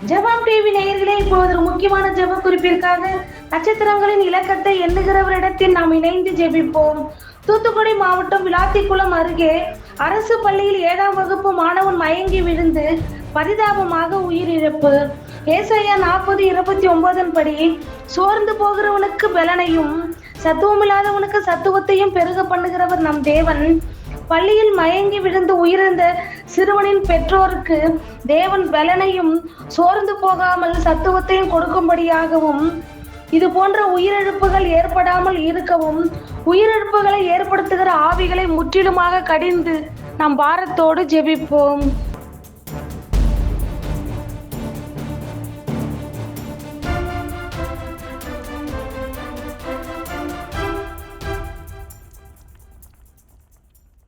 ஜெபம் டிவி நேயர்களே, இப்போது ஒரு முக்கியமான ஜெப குறிப்பிற்காக நட்சத்திரங்களின் இலக்கத்தை எண்ணுகிறவரிடத்தில் நாம் இணைந்து ஜெபிப்போம். தூத்துக்குடி மாவட்டம் விளாத்திக்குளம் அருகே அரசு பள்ளியில் 7ஆம் வகுப்பு மாணவன் மயங்கி விழுந்து பரிதாபமாக உயிரிழப்பு. ஏசாயா 40:29 படி, சோர்ந்து போகிறவனுக்கு பலனையும் சத்துவமில்லாதவனுக்கு சத்துவத்தையும் பெருக பண்ணுகிறவர் நம் தேவன். பள்ளியில் மயங்கி விழுந்து உயிரிழந்த சிறுவனின் பெற்றோருக்கு தேவன் பலனையும் சோர்ந்து போகாமல் சத்துவத்தையும் கொடுக்கும்படியாகவும், இது போன்ற உயிரிழப்புகள் ஏற்படாமல் இருக்கவும், உயிரிழப்புகளை ஏற்படுத்துகிற ஆவிகளை முற்றிலுமாக கடிந்து நாம் பாரத்தோடு ஜெபிப்போம்.